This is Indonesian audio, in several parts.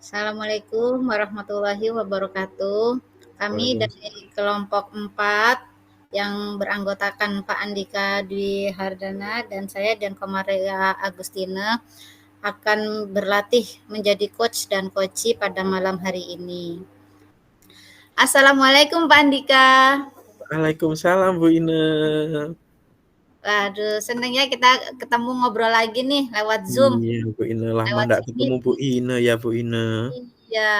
Assalamualaikum warahmatullahi wabarakatuh. Kami dari Waalaikumsalam. kelompok 4 yang beranggotakan Pak Andika Dwi Hardana dan saya dan Komaria Agustina akan berlatih menjadi coach dan coachi pada malam hari ini. Assalamualaikum Pak Andika. Waalaikumsalam Bu Ine. Waduh, senangnya kita ketemu ngobrol lagi nih lewat Zoom, Iya Bu Ine, lama lewat nggak sini. ketemu Bu Ine ya Bu Ine. Iya,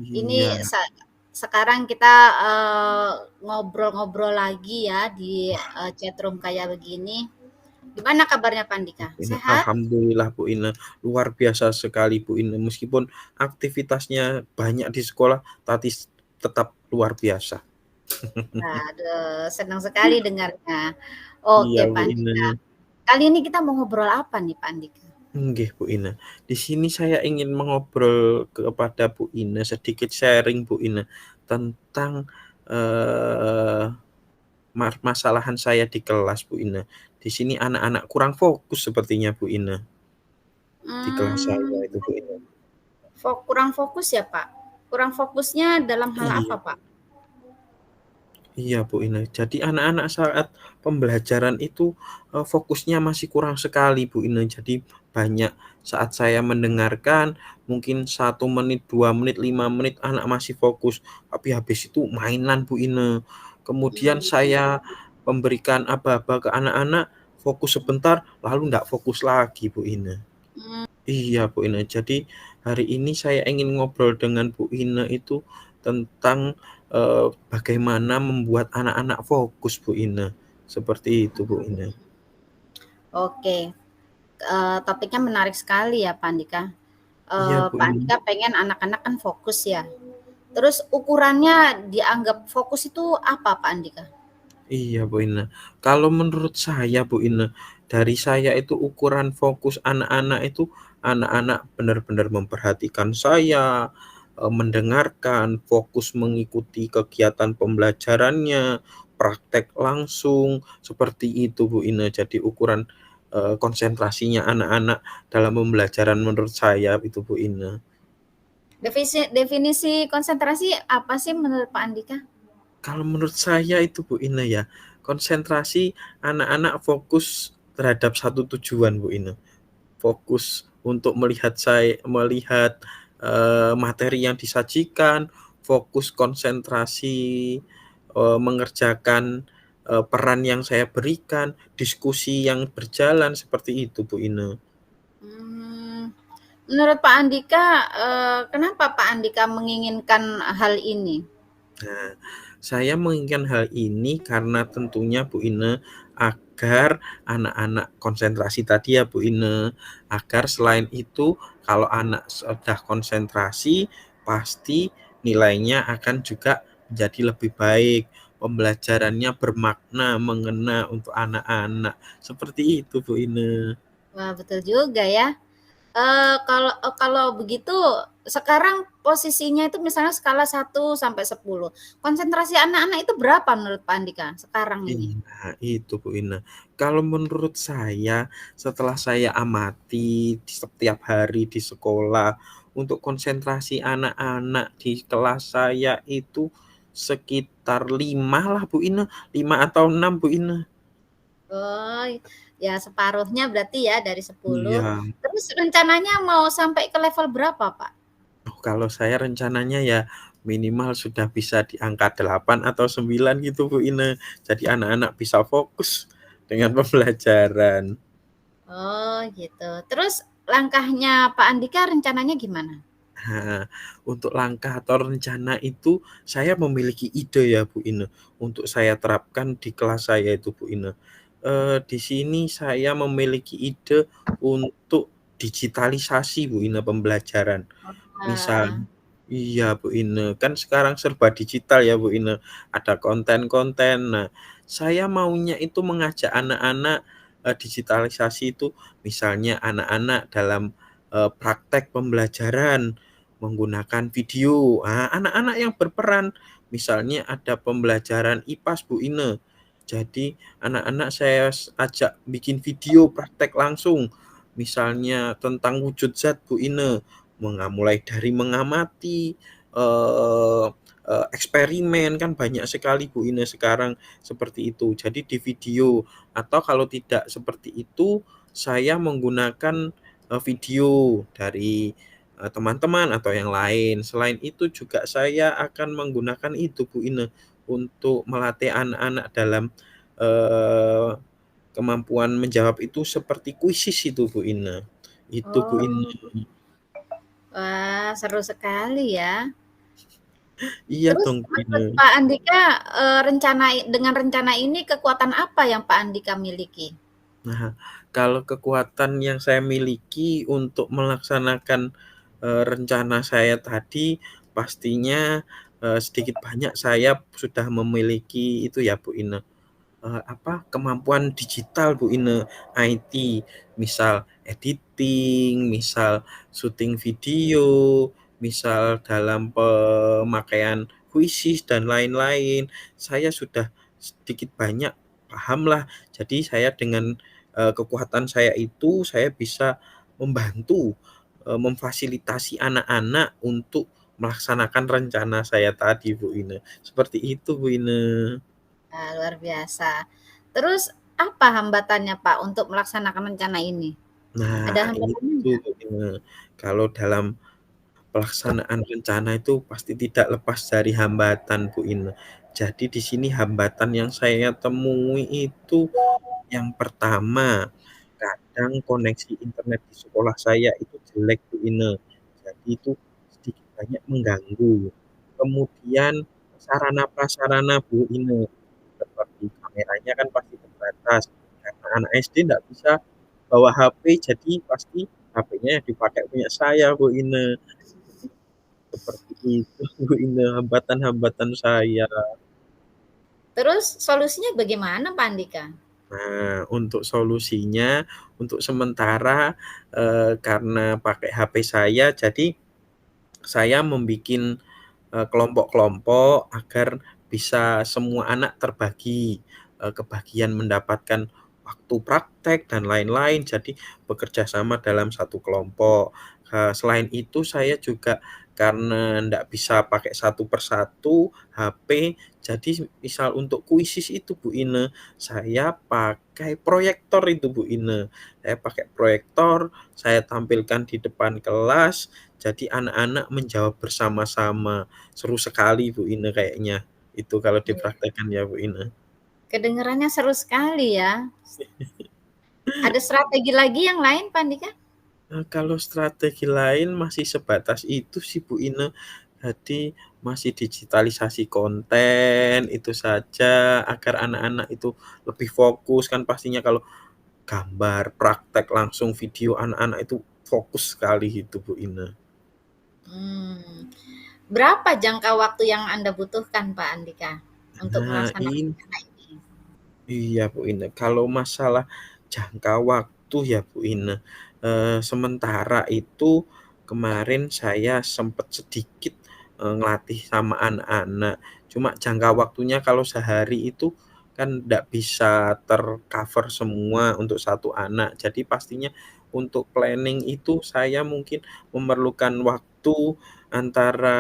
ini Iya. sekarang kita ngobrol-ngobrol lagi ya di chatroom kayak begini. Gimana kabarnya Pandika? Bu Ine, Sehat? alhamdulillah Bu Ine, luar biasa sekali Bu Ine. Meskipun aktivitasnya banyak di sekolah, tapi tetap luar biasa. Aduh, senang sekali dengarnya. Iya Oke, Bu Pak Ine. Andika. Kali ini kita mau ngobrol apa nih, Pak Andika? Nggih Bu Ine. Di sini saya ingin mengobrol kepada Bu Ine, sedikit sharing Bu Ine tentang eh masalahan saya di kelas Bu Ine. Di sini anak-anak kurang fokus sepertinya Bu Ine, di kelas saya Hmm, itu Bu Ine. kurang fokus ya, Pak? Kurang fokusnya dalam hal apa, Iya, Pak? iya Bu Ine. Jadi anak-anak saat pembelajaran itu fokusnya masih kurang sekali Bu Ine. Jadi banyak saat saya mendengarkan mungkin 1 menit, 2 menit, 5 menit anak masih fokus, tapi habis itu mainan Bu Ine. Kemudian Hmm, saya memberikan aba-aba ke anak-anak, fokus sebentar, lalu nggak fokus lagi Bu Ine. hmm, Iya Bu Ine, jadi hari ini saya ingin ngobrol dengan Bu Ine itu tentang bagaimana membuat anak-anak fokus Bu Ine. Seperti itu Bu Ine. oke. Topiknya menarik sekali ya, Pak Andika. Iya Bu Pak Ine. Andika pengen anak-anak kan fokus ya. Terus ukurannya dianggap fokus itu apa, Pak Andika? Iya Bu Ine. Kalau menurut saya Bu Ine, dari saya itu ukuran fokus anak-anak itu anak-anak benar-benar memperhatikan saya, mendengarkan, fokus mengikuti kegiatan pembelajarannya, praktek langsung, seperti itu Bu Ine. Jadi ukuran konsentrasinya anak-anak dalam pembelajaran menurut saya itu Bu Ine. Definisi konsentrasi apa sih menurut Pak Andika? Kalau menurut saya itu Bu Ine ya, konsentrasi anak-anak fokus terhadap satu tujuan Bu Ine. Fokus untuk melihat materi yang disajikan, fokus konsentrasi mengerjakan peran yang saya berikan, diskusi yang berjalan seperti itu Bu Ine. Hmm, menurut Pak Andika, kenapa Pak Andika menginginkan hal ini? Nah, saya menginginkan hal ini karena tentunya Bu Ine agar anak-anak konsentrasi tadi ya Bu Ine, agar selain itu kalau anak sudah konsentrasi pasti nilainya akan juga menjadi lebih baik, pembelajarannya bermakna, mengena untuk anak-anak. Seperti itu Bu Ine. Wah, betul juga ya. Kalau begitu sekarang posisinya itu misalnya skala 1 sampai 10. Konsentrasi anak-anak itu berapa menurut Pak Andika sekarang ini? Iya, itu Bu Ina. Kalau menurut saya, setelah saya amati di setiap hari di sekolah, untuk konsentrasi anak-anak di kelas saya itu sekitar 5 lah Bu Ina, 5 atau 6 Bu Ina. Oh, ya separuhnya berarti ya dari 10. Iya. Terus rencananya mau sampai ke level berapa, Pak? Oh, kalau saya rencananya ya minimal sudah bisa di angka 8 atau 9 gitu Bu Ina. Jadi anak-anak bisa fokus dengan pembelajaran. Oh, gitu. Terus langkahnya Pak Andika rencananya gimana? Nah, untuk langkah atau rencana itu saya memiliki ide ya Bu Ine, untuk saya terapkan di kelas saya itu Bu Ine. Di sini saya memiliki ide untuk digitalisasi Bu Ine pembelajaran. Misal Wah, iya Bu Ine, kan sekarang serba digital ya Bu Ine, ada konten-konten. Nah, saya maunya itu mengajak anak-anak, digitalisasi itu misalnya anak-anak dalam, praktek pembelajaran menggunakan video. Anak-anak yang berperan, misalnya ada pembelajaran IPAS Bu Ine. Jadi anak-anak saya ajak bikin video praktek langsung, misalnya tentang wujud zat Bu Ine. mulai dari mengamati, eee eksperimen, kan banyak sekali Bu Ine sekarang seperti itu. Jadi di video, atau kalau tidak seperti itu, saya menggunakan, video dari, teman-teman atau yang lain. Selain itu juga saya akan menggunakan itu Bu Ine, untuk melatih anak-anak dalam, eee, kemampuan menjawab itu seperti kuisis itu Bu Ine. Itu Bu Ine. Oh, wah seru sekali ya. Iya Terus dong Bu menurut Ine. Pak Andika, dengan rencana ini kekuatan apa yang Pak Andika miliki? Nah, kalau kekuatan yang saya miliki untuk melaksanakan, rencana saya tadi, pastinya, sedikit banyak saya sudah memiliki itu ya Bu Ine, kemampuan digital Bu Ine, IT, misal editing, misal syuting video, misal dalam pemakaian puisis dan lain-lain. Saya sudah sedikit banyak pahamlah. Jadi saya dengan, kekuatan saya itu, saya bisa membantu, memfasilitasi anak-anak untuk melaksanakan rencana saya tadi Bu Ine. Seperti itu Bu Ine. Wah, luar biasa. Terus apa hambatannya Pak untuk melaksanakan rencana ini? Ada Nah, hambatannya itu, nggak? kalau dalam pelaksanaan rencana itu pasti tidak lepas dari hambatan, Bu Ine. Jadi di sini hambatan yang saya temui itu yang pertama, kadang koneksi internet di sekolah saya itu jelek, Bu Ine. Jadi itu sedikit banyak mengganggu. Kemudian sarana prasarana, Bu Ine, seperti kameranya kan pasti terbatas, karena anak SD nggak bisa bawa HP, jadi pasti HP-nya yang dipakai punya saya Bu Ine. Seperti itu Bu Ine, hambatan-hambatan saya. Terus solusinya bagaimana Pak Andika? Nah, untuk solusinya, untuk sementara, karena pakai HP saya, jadi saya membikin, kelompok-kelompok agar bisa semua anak terbagi, kebagian mendapatkan waktu praktek dan lain-lain, jadi bekerja sama dalam satu kelompok. Selain itu saya juga karena ndak bisa pakai satu persatu HP, jadi misal untuk kuisis itu Bu Ine, saya pakai proyektor itu Bu Ine. Saya pakai proyektor, saya tampilkan di depan kelas, jadi anak-anak menjawab bersama-sama. Seru sekali Bu Ine kayaknya, itu kalau Iya. dipraktekkan ya Bu Ine. Kedengarannya seru sekali ya. Ada strategi lagi yang lain Pak Andika? Kalau strategi lain masih sebatas itu sih Bu Ine. Jadi masih digitalisasi konten, itu saja agar anak-anak itu lebih fokus, kan pastinya kalau gambar, praktek langsung video, anak-anak itu fokus sekali itu Bu Ine. Hmm. Berapa jangka waktu yang Anda butuhkan Pak Andika untuk Nah, melaksanakan rencana ini? iya Bu Ine, kalau masalah jangka waktu ya Bu Ine, sementara itu kemarin saya sempet sedikit, ngelatih sama anak-anak, cuma jangka waktunya kalau sehari itu kan ndak bisa ter-cover semua untuk satu anak. Jadi pastinya untuk planning itu saya mungkin memerlukan waktu antara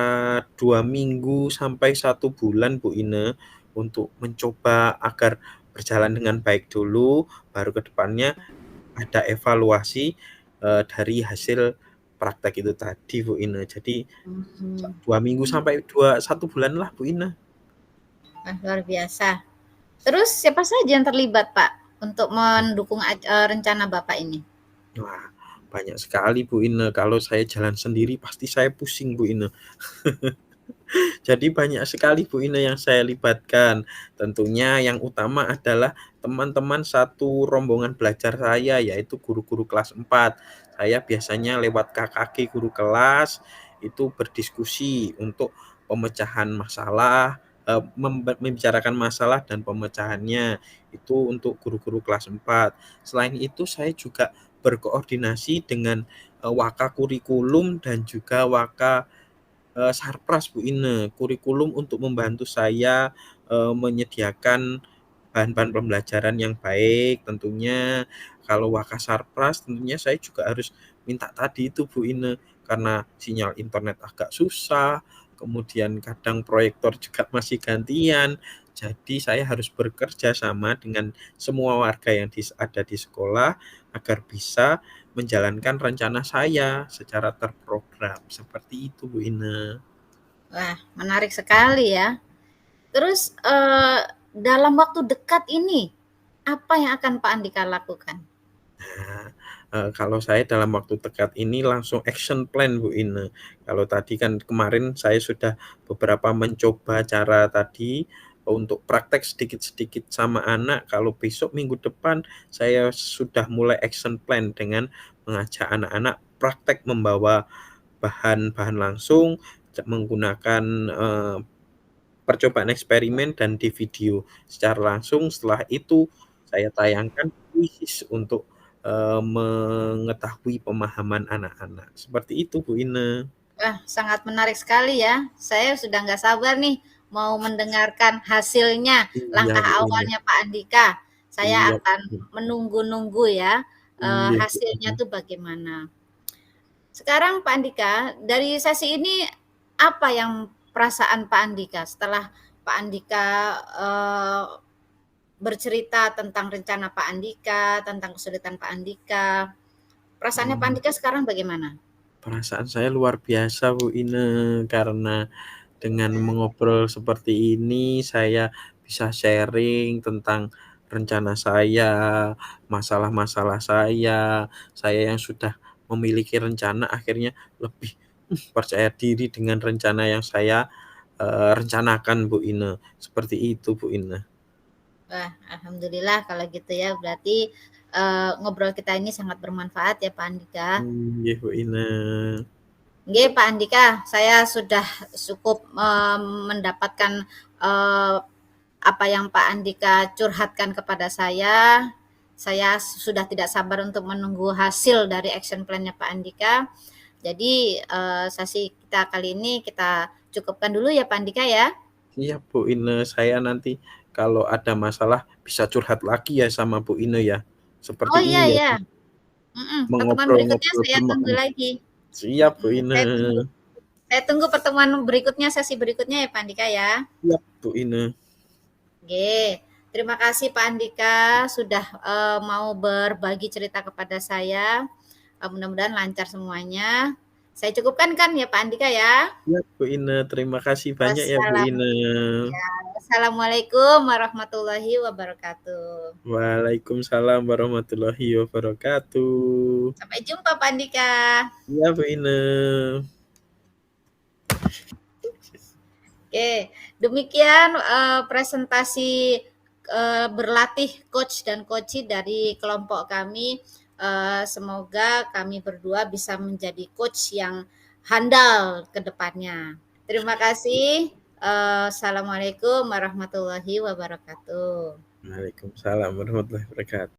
2 minggu sampai 1 bulan Bu Ine, untuk mencoba agar berjalan dengan baik dulu, baru ke depannya ada evaluasi, dari hasil praktek itu tadi, Bu Ine. Jadi Mhm. 2 minggu sampai 1 bulan lah, Bu Ine. Wah, luar biasa. Terus siapa saja yang terlibat, Pak, untuk mendukung rencana Bapak ini? Wah, banyak sekali, Bu Ine. Kalau saya jalan sendiri pasti saya pusing, Bu Ine. Jadi banyak sekali Bu Ine yang saya libatkan. Tentunya yang utama adalah teman-teman satu rombongan belajar saya, yaitu guru-guru kelas 4. Saya biasanya lewat KKG guru kelas, itu berdiskusi untuk pemecahan masalah, membicarakan masalah dan pemecahannya, itu untuk guru-guru kelas 4. Selain itu saya juga berkoordinasi dengan, Waka Kurikulum dan juga Waka Sarpras Bu Ine, kurikulum untuk membantu saya, menyediakan bahan-bahan pembelajaran yang baik tentunya. Kalau Wakasarpras tentunya saya juga harus minta tadi itu Bu Ine, karena sinyal internet agak susah, kemudian kadang proyektor juga masih gantian. Jadi saya harus bekerja sama dengan semua warga yang ada di sekolah agar bisa menjalankan rencana saya secara terprogram. Seperti itu, Bu Ine. Wah, menarik sekali ya. Terus, dalam waktu dekat ini, apa yang akan Pak Andika lakukan? Nah, kalau saya dalam waktu dekat ini langsung action plan, Bu Ine. Kalau tadi kan kemarin saya sudah beberapa mencoba cara tadi untuk praktek sedikit-sedikit sama anak, kalau besok minggu depan saya sudah mulai action plan dengan mengajak anak-anak praktek membawa bahan-bahan langsung, menggunakan, percobaan eksperimen dan di video secara langsung. Setelah itu saya tayangkan kuis untuk, mengetahui pemahaman anak-anak. Seperti itu, Bu Ine. Wah, sangat menarik sekali ya. Saya sudah nggak sabar nih mau mendengarkan hasilnya, Iya, langkah Bu Ine. awalnya Pak Andika. Saya Iya, akan Bu. menunggu-nunggu ya, Iya, Bu hasilnya Ine. tuh bagaimana. Sekarang Pak Andika, dari sesi ini apa yang perasaan Pak Andika setelah Pak Andika, bercerita tentang rencana Pak Andika, tentang kesulitan Pak Andika. Perasaannya Pak Mmm, Andika sekarang bagaimana? perasaan saya luar biasa, Bu Ine, karena dengan mengobrol seperti ini, saya bisa sharing tentang rencana saya, masalah-masalah saya yang sudah memiliki rencana akhirnya lebih, percaya diri dengan rencana yang saya, rencanakan, Bu Ine. Seperti itu, Bu Ine. Wah, alhamdulillah kalau gitu ya. Berarti, ngobrol kita ini sangat bermanfaat ya Pak Andika. Nggih, Bu Ine. Nggih Pak Andika, saya sudah cukup, mendapatkan, eee, apa yang Pak Andika curhatkan kepada saya. Saya sudah tidak sabar untuk menunggu hasil dari action plan-nya Pak Andika. Jadi, sesi kita kali ini kita cukupkan dulu ya Pak Andika ya. Siap, Bu Ine, saya nanti kalau ada masalah bisa curhat lagi ya sama Bu Ine ya, seperti Oh iya ini ya, iya, mhm, pertemuan berikutnya mengobrol-ngobrol saya tunggu lagi. siap, Bu Mhm, Ine. saya tunggu pertemuan berikutnya, sesi berikutnya ya Pak Andika ya. Siap, Bu Ine. Oke, terima kasih Pak Andika sudah, mau berbagi cerita kepada saya, mudah-mudahan lancar semuanya. Saya cukupkan kan ya Pak Andika ya? Siap, Bu Ine, terima kasih banyak ya, Bu Wassalam Ine. ya, wassalamualaikum warahmatullahi wabarakatuh. Waalaikumsalam warahmatullahi wabarakatuh. Sampai jumpa Pak Andika. Iya, Bu Ine. Oke, demikian, presentasi, berlatih coach dan coachee dari kelompok kami. Semoga kami berdua bisa menjadi coach yang handal ke depannya. Terima kasih. Assalamualaikum warahmatullahi wabarakatuh. Waalaikumsalam warahmatullahi wabarakatuh.